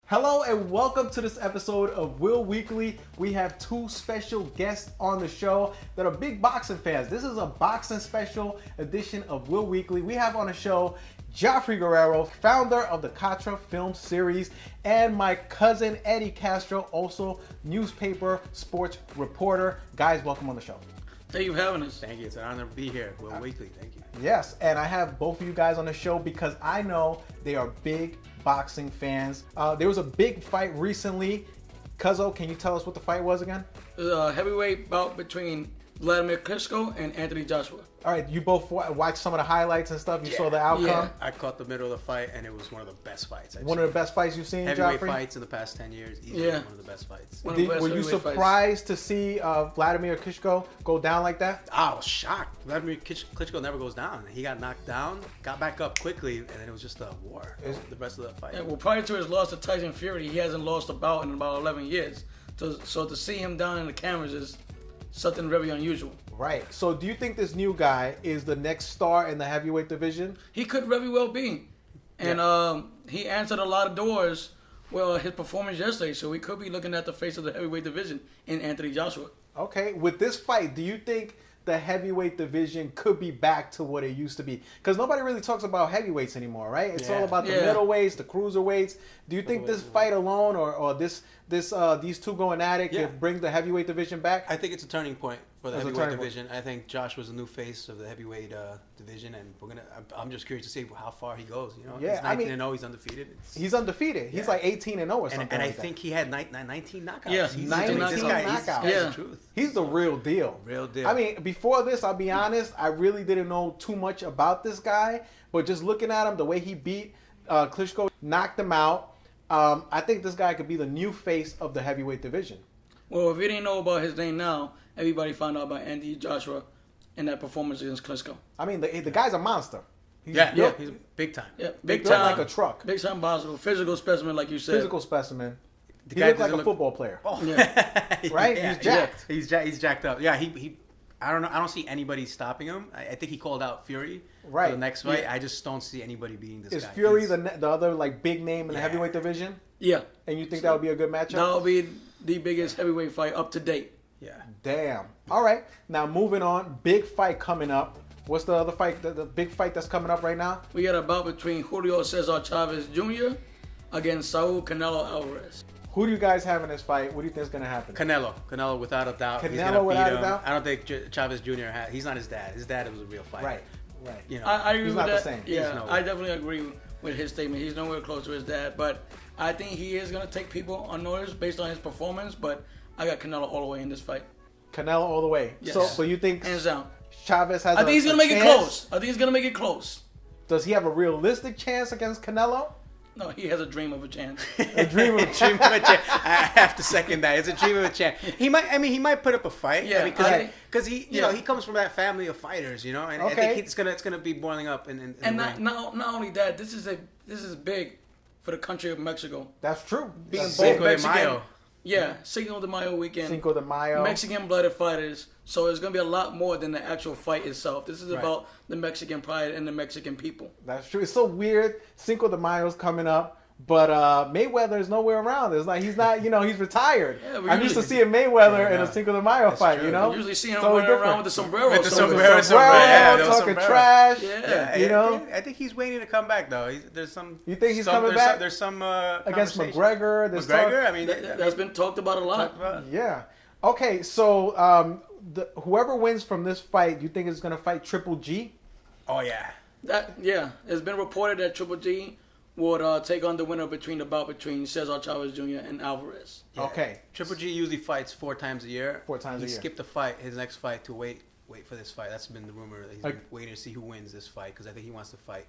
Hello and welcome to this episode of Will Weekly. We have two special guests on the show that are big boxing fans. This is a boxing special edition of Will Weekly. We have on the show Joffrey Guerrero, founder of the Contra film series, and my cousin Eddie Castro, also newspaper sports reporter. Guys, welcome on the show. Thank you for having us. Thank you. It's an honor to be here. Will Weekly. Thank you. Yes, and I have both of you guys on the show because I know they are big boxing fans. There was a big fight recently. Cuzzo, can you tell us what the fight was again? It was a heavyweight bout between Vladimir Klitschko and Anthony Joshua. All right, you both watched some of the highlights and stuff. You saw the outcome. Yeah. I caught the middle of the fight, and it was one of the best fights. One of the best fights you've seen, heavyweight Joffrey? fights in the past 10 years. Easily one of the best fights. One of the best Were you heavyweight surprised to see Vladimir Klitschko go down like that? I was shocked. Vladimir Klitschko never goes down. He got knocked down, got back up quickly, and then it was just a war. The rest of the fight. Yeah, well, prior to his loss to Tyson Fury, he hasn't lost a bout in about 11 years. So to see him down in the cameras is something very unusual. Right. So do you think this new guy is the next star in the heavyweight division? He could very well be. And he answered a lot of doors with his performance yesterday. So we could be looking at the face of the heavyweight division in Anthony Joshua. Okay. With this fight, do you think the heavyweight division could be back to what it used to be? Because nobody really talks about heavyweights anymore, right? It's all about the middleweights, the cruiserweights. Do you think this fight alone or these two going at it could bring the heavyweight division back? I think it's a turning point for the heavyweight division. I think Josh was a new face of the heavyweight division, and I'm just curious to see how far he goes. You know, he's 19-0. He's undefeated. He's undefeated. He's like 18-0 or something. And I think he had 19 knockouts. Yeah, 19 knockouts. He's the truth. He's the real deal. Real deal. I mean, before this, I'll be honest, I really didn't know too much about this guy, but just looking at him, the way he beat Klitschko, knocked him out. I think this guy could be the new face of the heavyweight division. Well, if you didn't know about his name now, everybody found out about Anthony Joshua and that performance against Klitschko. I mean, the guy's a monster. He's big time. Yeah, big time, like a truck. Big time boxer, physical specimen, like you said. Physical specimen. He looked like a football player. Oh. Yeah. Right? Yeah, he's jacked. Yeah. He's jacked up. Yeah, he I don't know. I don't see anybody stopping him. I think he called out Fury for the next fight. Yeah. I just don't see anybody beating this guy. Is Fury the other like big name in the heavyweight division? Yeah. And you think that would be a good matchup? That would be the biggest heavyweight fight up to date. Yeah. Damn. All right. Now moving on. Big fight coming up. What's the other fight? The big fight that's coming up right now? We got a bout between Julio Cesar Chavez Jr. against Saul Canelo Álvarez. Who do you guys have in this fight? What do you think is going to happen? Canelo without a doubt. Canelo without a doubt? I don't think Chavez Jr. He's not his dad. His dad was a real fighter. Right. You know, I agree he's with not that. the same. Yeah, I definitely agree with his statement. He's nowhere close to his dad, but I think he is going to take people on notice based on his performance. But I got Canelo all the way in this fight. Canelo all the way. Yes. So, but you think hands down Chavez has? I think he's going to make it close. I think he's going to make it close. Does he have a realistic chance against Canelo? No, he has a dream of a chance. A dream of a chance. I have to second that. It's a dream of a chance. He might put up a fight. Yeah, because he he comes from that family of fighters, you know, and I think it's gonna be boiling up in not only that, this is big for the country of Mexico. That's true. Being both Cinco de Mexican. Mayo. Yeah, Cinco de Mayo weekend. Cinco de Mayo. Mexican-blooded fighters. So it's going to be a lot more than the actual fight itself. This is about the Mexican pride and the Mexican people. That's true. It's so weird. Cinco de Mayo's coming up, but Mayweather is nowhere around. It's like he's not, he's retired. Yeah, I'm used to seeing Mayweather in a Cinco de Mayo fight, true. You usually see him running around with the sombrero. With the sombrero, talking trash. Yeah. I think he's waiting to come back, though. There's some. You think he's coming back? There's some against McGregor. I mean, that's been talked about a lot. Yeah. Okay, so whoever wins from this fight, you think is going to fight Triple G? Oh yeah. It's been reported that Triple G would take on the winner between the bout between Cesar Chavez Jr. and Alvarez. Yeah. Okay. Triple G usually fights 4 times a year. 4 times a year. He skipped the fight, his next fight, to wait for this fight. That's been the rumor. He's been waiting to see who wins this fight because I think he wants to fight.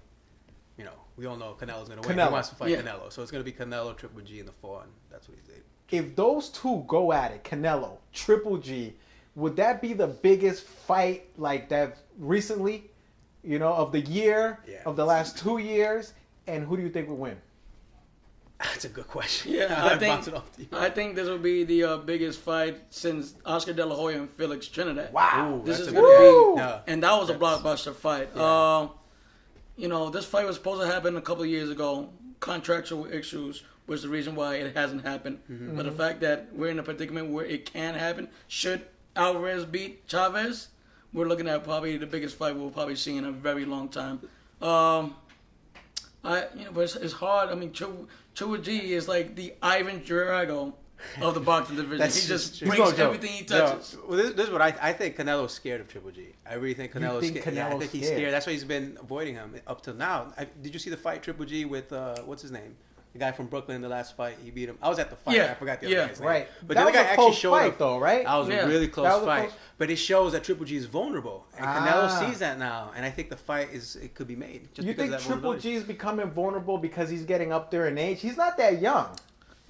You know, we all know Canelo's going to win. He wants to fight Canelo. So it's going to be Canelo, Triple G in the 4, and that's what he's doing. If those two go at it, Canelo, Triple G, would that be the biggest fight like that recently, of the year, of the last 2 years? And who do you think would win? That's a good question. Yeah, I think this will be the biggest fight since Oscar De La Hoya and Felix Trinidad. Wow. This is going to be, No, and that was a blockbuster fight. Yeah. This fight was supposed to happen a couple of years ago. Contractual issues was the reason why it hasn't happened. But the fact that we're in a predicament where it can happen, should Alvarez beat Chavez, we're looking at probably the biggest fight we'll probably see in a very long time. But it's hard. I mean, Triple G is like the Ivan Drago of the boxing division. He just breaks everything he touches. Well, this is what I think. Canelo's scared of Triple G. I really think Canelo's scared. Yeah, I think he's scared. That's why he's been avoiding him up till now. Did you see the fight Triple G with what's his name? The guy from Brooklyn, the last fight, he beat him. I was at the fight. I forgot the other guy's name. Right. But the other guy actually showed fight, though, right? That was a really close fight. But it shows that Triple G is vulnerable, and Canelo sees that now. And I think the fight could be made. Just you think Triple G is becoming vulnerable because he's getting up there in age? He's not that young.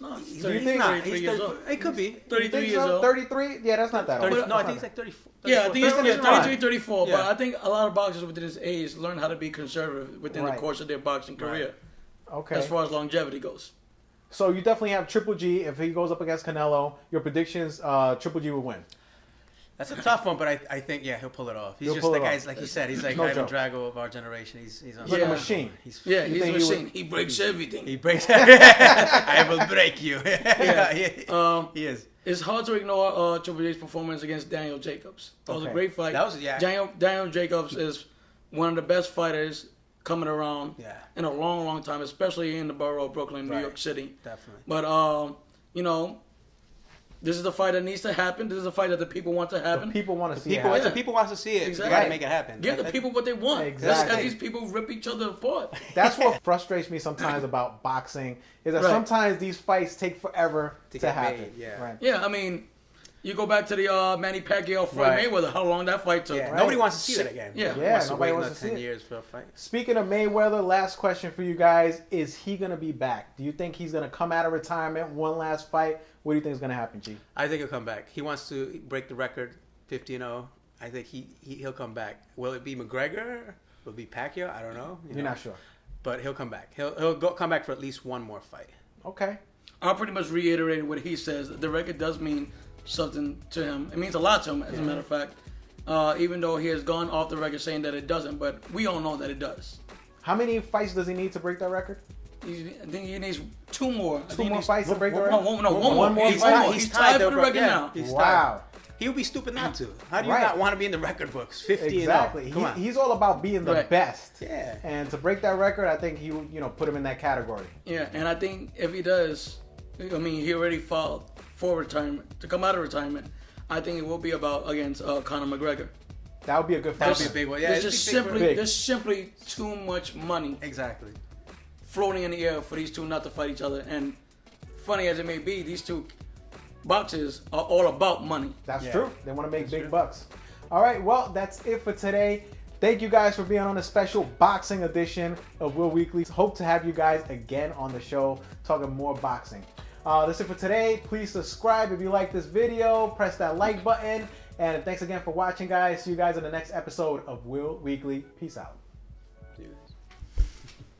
No, he's not. He's 30, it could be 33 years old. 33? Yeah, that's not that old. No, I think he's like 34. Yeah, I think he's 33, 34. Yeah. But I think a lot of boxers within his age learn how to be conservative within the course of their boxing career. Okay. As far as longevity goes. So you definitely have Triple G. If he goes up against Canelo, your predictions, Triple G will win. That's a tough one, but I think he'll pull it off. He's just that guy's like you said. He's like Ivan Drago of our generation. He's like a machine. He's a machine. He breaks everything. He breaks. I will break you. He is. It's hard to ignore Triple G's performance against Daniel Jacobs. That was a great fight. That was Daniel Jacobs is one of the best fighters coming around in a long, long time, especially in the borough of Brooklyn, New York City. Definitely. But this is a fight that needs to happen. This is a fight that the people want to happen. The people want to see it. If the people want to see it, you got to make it happen. Give the people what they want. Exactly. Let's these people rip each other apart. That's what frustrates me sometimes about boxing is that sometimes these fights take forever to happen. Yeah, I mean, you go back to the Manny Pacquiao Floyd Mayweather. How long that fight took? Yeah. Nobody wants to see that again. Nobody wants to see 10 years for a fight. Speaking of Mayweather, last question for you guys: is he gonna be back? Do you think he's gonna come out of retirement, one last fight? What do you think is gonna happen, G? I think he'll come back. He wants to break the record, 50-0. I think he'll come back. Will it be McGregor? Will it be Pacquiao? I don't know. You're not sure, but he'll come back. He'll come back for at least one more fight. Okay. I'll pretty much reiterate what he says. The record does mean something to him. It means a lot to him, as a matter of fact. Even though he has gone off the record saying that it doesn't, but we all know that it does. How many fights does he need to break that record? I think he needs two more. Two more fights to break the record? One more. He's tied for the record now. Wow. He would be stupid not to. How do you not want to be in the record books? 50 exactly. Come on. He's all about being the best. Yeah. And to break that record, I think he would, put him in that category. Yeah, and I think if he does, I mean, he already filed for retirement, to come out of retirement. I think it will be about against Conor McGregor. That would be a good fight. That would be a big one. Yeah, there's simply too much money. Exactly. Floating in the air for these two not to fight each other. And funny as it may be, these two boxers are all about money. That's true. They want to make big bucks. All right, well, that's it for today. Thank you guys for being on a special boxing edition of Will Weekly. Hope to have you guys again on the show talking more boxing. That's it for today. Please subscribe if you like this video. Press that like button. And thanks again for watching, guys. See you guys in the next episode of Will Weekly. Peace out.